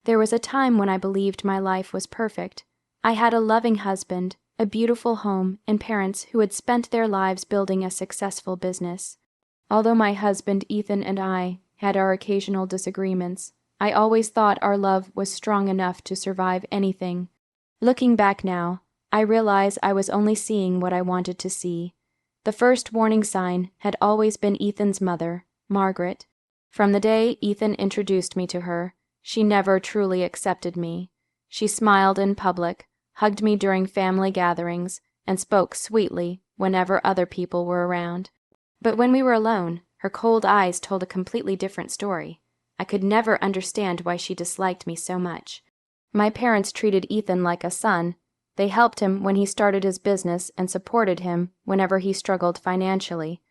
There was a time when I believed my life was perfect. I had a loving husband, a beautiful home, and parents who had spent their lives building a successful business. Although my husband Ethan and I had our occasional disagreements, I always thought our love was strong enough to survive anything. Looking back now, I realize I was only seeing what I wanted to see. The first warning sign had always been Ethan's mother, Margaret. From the day Ethan introduced me to her, she never truly accepted me. She smiled in public, hugged me during family gatherings, and spoke sweetly whenever other people were around. But when we were alone, her cold eyes told a completely different story. I could never understand why she disliked me so much. My parents treated Ethan like a son. They helped him when he started his business and supported him whenever he struggled financially.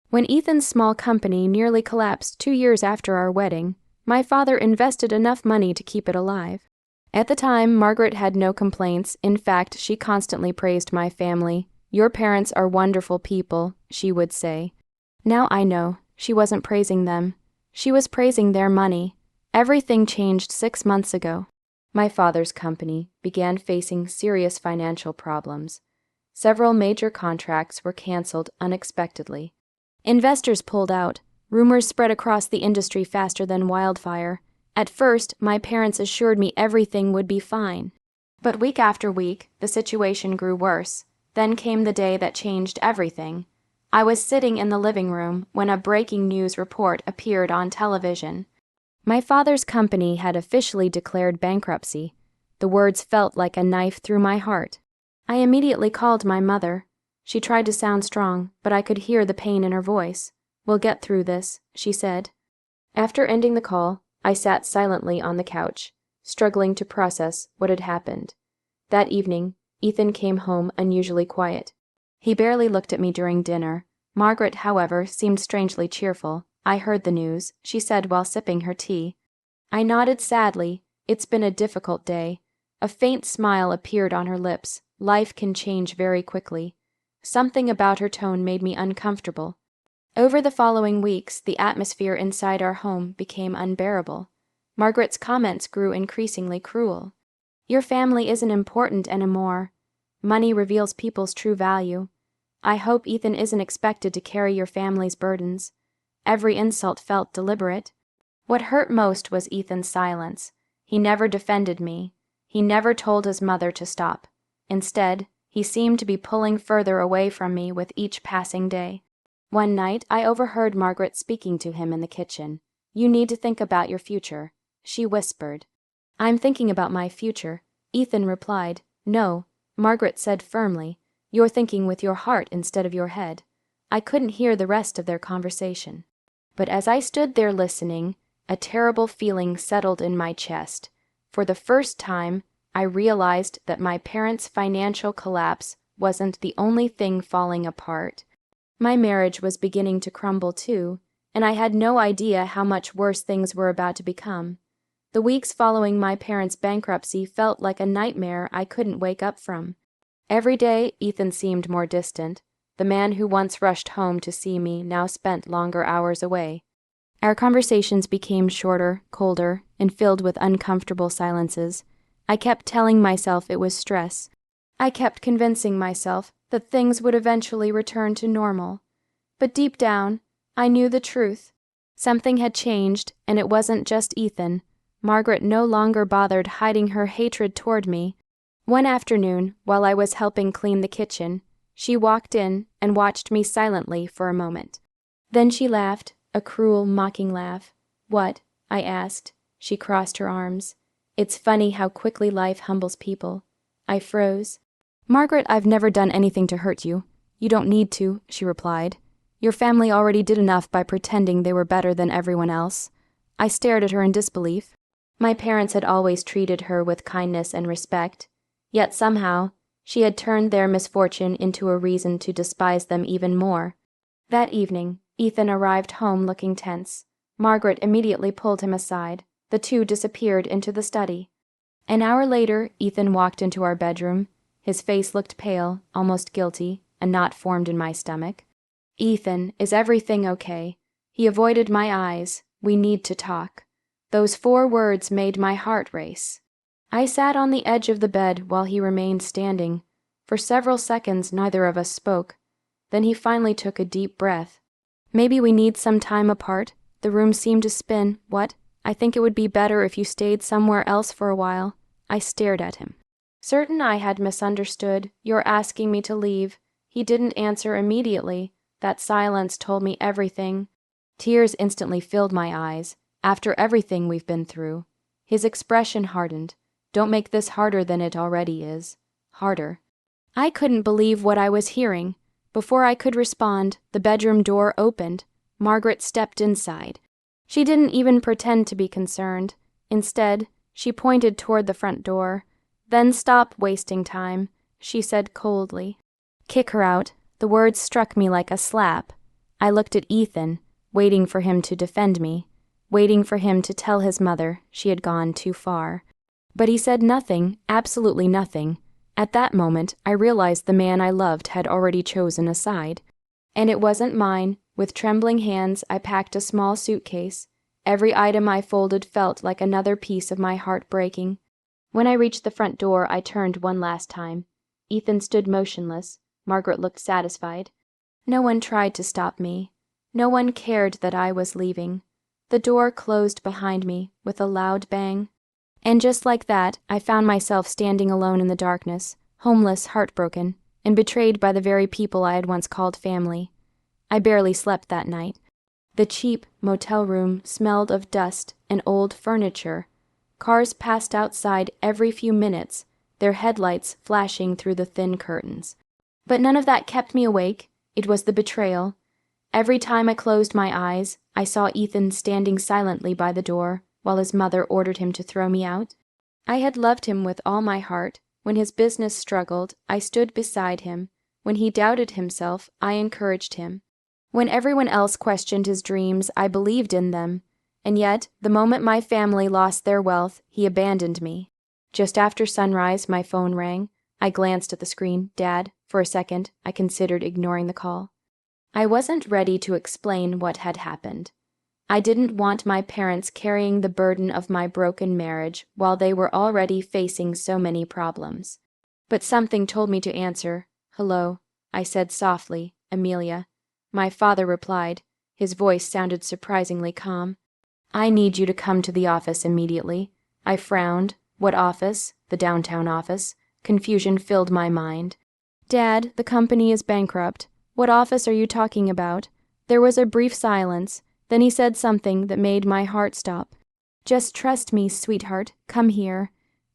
When Ethan's small company nearly collapsed 2 years after our wedding, my father invested enough money to keep it alive. At the time, Margaret had no complaints. In fact, she constantly praised my family. "Your parents are wonderful people," she would say. Now I know, she wasn't praising them. She was praising their money. Everything changed 6 months ago. My father's company began facing serious financial problems. Several major contracts were canceled unexpectedly. Investors pulled out. Rumors spread across the industry faster than wildfire. At first, my parents assured me everything would be fine. But week after week, the situation grew worse. Then came the day that changed everything. I was sitting in the living room when a breaking news report appeared on television. My father's company had officially declared bankruptcy. The words felt like a knife through my heart. I immediately called my mother. She tried to sound strong, but I could hear the pain in her voice. "We'll get through this," she said. After ending the call, I sat silently on the couch, struggling to process what had happened. That evening, Ethan came home unusually quiet. He barely looked at me during dinner. Margaret, however, seemed strangely cheerful. "I heard the news," she said while sipping her tea. I nodded sadly. "It's been a difficult day." A faint smile appeared on her lips. Life can change very quickly. Something about her tone made me uncomfortable. Over the following weeks, the atmosphere inside our home became unbearable. Margaret's comments grew increasingly cruel. "Your family isn't important anymore. Money reveals people's true value. I hope Ethan isn't expected to carry your family's burdens." Every insult felt deliberate. What hurt most was Ethan's silence. He never defended me. He never told his mother to stop. Instead, he seemed to be pulling further away from me with each passing day. One night, I overheard Margaret speaking to him in the kitchen. "You need to think about your future," she whispered. "I'm thinking about my future," Ethan replied. "No," Margaret said firmly. "You're thinking with your heart instead of your head." I couldn't hear the rest of their conversation. But as I stood there listening, a terrible feeling settled in my chest. For the first time, I realized that my parents' financial collapse wasn't the only thing falling apart. My marriage was beginning to crumble too, and I had no idea how much worse things were about to become. The weeks following my parents' bankruptcy felt like a nightmare I couldn't wake up from. Every day, Ethan seemed more distant. The man who once rushed home to see me now spent longer hours away. Our conversations became shorter, colder, and filled with uncomfortable silences. I kept telling myself it was stress. I kept convincing myself that things would eventually return to normal. But deep down, I knew the truth. Something had changed, and it wasn't just Ethan. Margaret no longer bothered hiding her hatred toward me. One afternoon, while I was helping clean the kitchen, she walked in and watched me silently for a moment. Then she laughed, a cruel, mocking laugh. "What?" I asked. She crossed her arms. "It's funny how quickly life humbles people." I froze. "Margaret, I've never done anything to hurt you. You don't need to," she replied. "Your family already did enough by pretending they were better than everyone else." I stared at her in disbelief. My parents had always treated her with kindness and respect, yet somehow she had turned their misfortune into a reason to despise them even more. That evening, Ethan arrived home looking tense. Margaret immediately pulled him aside. The two disappeared into the study. An hour later, Ethan walked into our bedroom. His face looked pale, almost guilty, a knot formed in my stomach. "Ethan, is everything okay?" He avoided my eyes. "We need to talk." Those 4 words made my heart race. I sat on the edge of the bed while he remained standing. For several seconds, neither of us spoke. Then he finally took a deep breath. Maybe we need some time apart. The room seemed to spin. What? I think it would be better if you stayed somewhere else for a while. I stared at him. Certain I had misunderstood. You're asking me to leave. He didn't answer immediately. That silence told me everything. Tears instantly filled my eyes. After everything we've been through. His expression hardened. Don't make this harder than it already is. Harder. I couldn't believe what I was hearing. Before I could respond, the bedroom door opened. Margaret stepped inside. She didn't even pretend to be concerned. Instead, she pointed toward the front door. Then stop wasting time, she said coldly. Kick her out. The words struck me like a slap. I looked at Ethan, waiting for him to defend me, waiting for him to tell his mother she had gone too far. But he said nothing, absolutely nothing. At that moment, I realized the man I loved had already chosen a side. And it wasn't mine. With trembling hands, I packed a small suitcase. Every item I folded felt like another piece of my heart breaking. When I reached the front door, I turned one last time. Ethan stood motionless. Margaret looked satisfied. No one tried to stop me. No one cared that I was leaving. The door closed behind me with a loud bang. And just like that, I found myself standing alone in the darkness, homeless, heartbroken, and betrayed by the very people I had once called family. I barely slept that night. The cheap motel room smelled of dust and old furniture. Cars passed outside every few minutes, their headlights flashing through the thin curtains. But none of that kept me awake. It was the betrayal. Every time I closed my eyes, I saw Ethan standing silently by the door while his mother ordered him to throw me out. I had loved him with all my heart. When his business struggled, I stood beside him. When he doubted himself, I encouraged him. When everyone else questioned his dreams, I believed in them. And yet, the moment my family lost their wealth, he abandoned me. Just after sunrise, my phone rang. I glanced at the screen. Dad. For a second, I considered ignoring the call. I wasn't ready to explain what had happened. I didn't want my parents carrying the burden of my broken marriage while they were already facing so many problems. But something told me to answer. Hello, I said softly. Amelia. My father replied. His voice sounded surprisingly calm. I need you to come to the office immediately. I frowned. What office? The downtown office. Confusion filled my mind. Dad, the company is bankrupt. What office are you talking about? There was a brief silence. Then he said something that made my heart stop. Just trust me, sweetheart. Come here.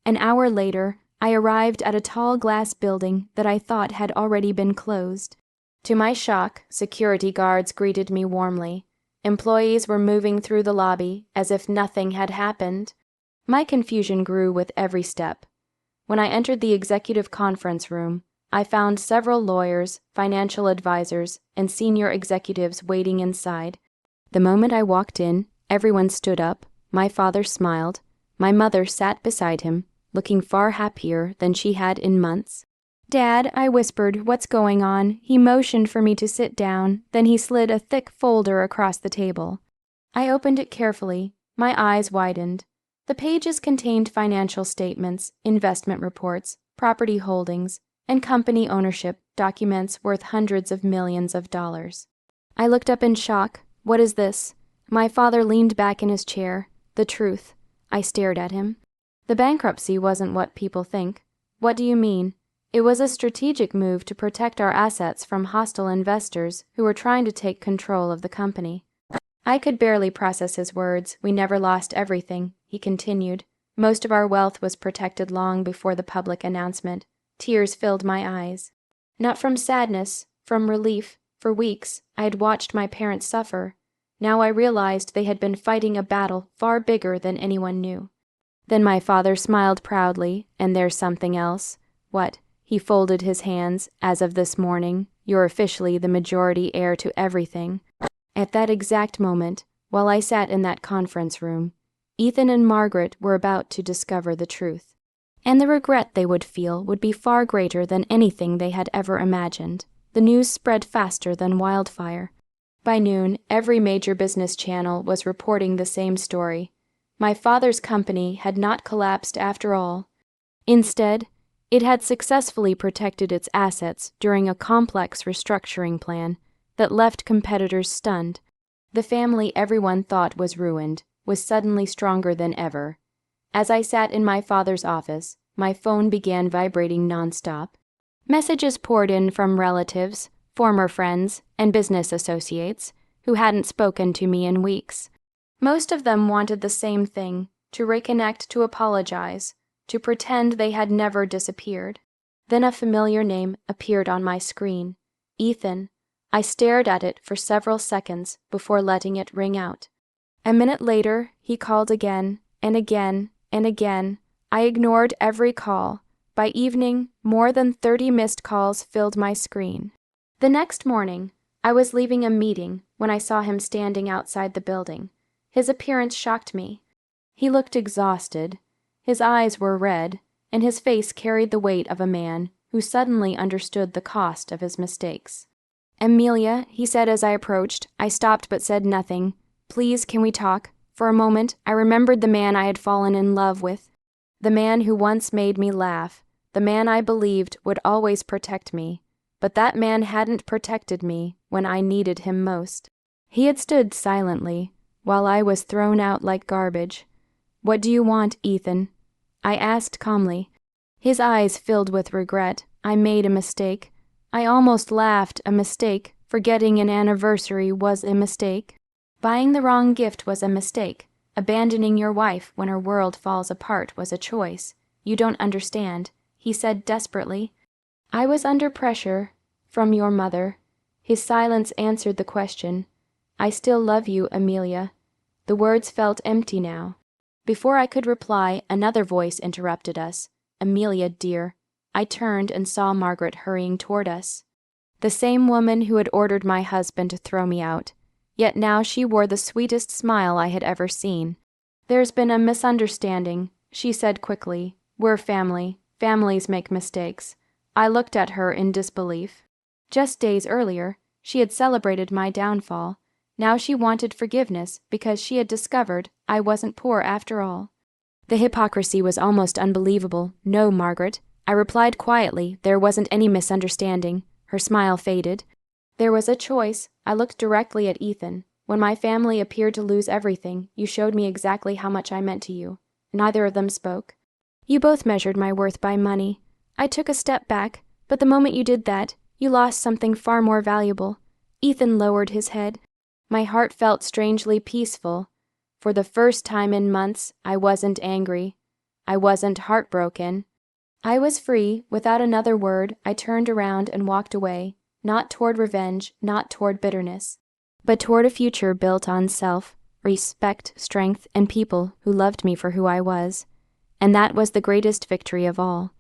An hour later, I arrived at a tall glass building that I thought had already been closed. To my shock, security guards greeted me warmly. Employees were moving through the lobby as if nothing had happened. My confusion grew with every step. When I entered the executive conference room, I found several lawyers, financial advisors, and senior executives waiting inside. The moment I walked in, everyone stood up. My father smiled. My mother sat beside him, looking far happier than she had in months. Dad, I whispered, what's going on? He motioned for me to sit down, then he slid a thick folder across the table. I opened it carefully. My eyes widened. The pages contained financial statements, investment reports, property holdings, and company ownership documents worth hundreds of millions of dollars. I looked up in shock. What is this? My father leaned back in his chair. The truth. I stared at him. The bankruptcy wasn't what people think. What do you mean? It was a strategic move to protect our assets from hostile investors who were trying to take control of the company. I could barely process his words. We never lost everything, he continued. Most of our wealth was protected long before the public announcement. Tears filled my eyes. Not from sadness, from relief. For weeks, I had watched my parents suffer. Now I realized they had been fighting a battle far bigger than anyone knew. Then my father smiled proudly, and there's something else. What? He folded his hands. As of this morning, you're officially the majority heir to everything. At that exact moment, while I sat in that conference room, Ethan and Margaret were about to discover the truth. And the regret they would feel would be far greater than anything they had ever imagined. The news spread faster than wildfire. By noon, every major business channel was reporting the same story. My father's company had not collapsed after all. Instead, it had successfully protected its assets during a complex restructuring plan that left competitors stunned. The family everyone thought was ruined was suddenly stronger than ever. As I sat in my father's office, my phone began vibrating nonstop. Messages poured in from relatives, former friends, and business associates who hadn't spoken to me in weeks. Most of them wanted the same thing: to reconnect, to apologize, to pretend they had never disappeared. Then a familiar name appeared on my screen. Ethan. I stared at it for several seconds before letting it ring out. A minute later, he called again, and again, and again. I ignored every call. By evening, more than 30 missed calls filled my screen. The next morning, I was leaving a meeting when I saw him standing outside the building. His appearance shocked me. He looked exhausted. His eyes were red, and his face carried the weight of a man who suddenly understood the cost of his mistakes. "Amelia," he said as I approached. I stopped but said nothing. "Please, can we talk?" For a moment, I remembered the man I had fallen in love with. The man who once made me laugh. The man I believed would always protect me. But that man hadn't protected me when I needed him most. He had stood silently, while I was thrown out like garbage. "What do you want, Ethan?" I asked calmly. His eyes filled with regret. I made a mistake. I almost laughed. A mistake. Forgetting an anniversary was a mistake. Buying the wrong gift was a mistake. Abandoning your wife when her world falls apart was a choice. You don't understand, he said desperately. I was under pressure from your mother. His silence answered the question. "I still love you, Amelia." The words felt empty now. Before I could reply, another voice interrupted us. "Amelia, dear." I turned and saw Margaret hurrying toward us. The same woman who had ordered my husband to throw me out. Yet now she wore the sweetest smile I had ever seen. "There's been a misunderstanding," she said quickly. "We're family. Families make mistakes." I looked at her in disbelief. Just days earlier, she had celebrated my downfall. Now she wanted forgiveness because she had discovered I wasn't poor after all. The hypocrisy was almost unbelievable. "No, Margaret," I replied quietly. "There wasn't any misunderstanding." Her smile faded. "There was a choice." I looked directly at Ethan. "When my family appeared to lose everything, you showed me exactly how much I meant to you." Neither of them spoke. "You both measured my worth by money. I took a step back, but the moment you did that, you lost something far more valuable." Ethan lowered his head. My heart felt strangely peaceful. For the first time in months, I wasn't angry. I wasn't heartbroken. I was free. Without another word, I turned around and walked away, not toward revenge, not toward bitterness, but toward a future built on self, respect, strength, and people who loved me for who I was. And that was the greatest victory of all.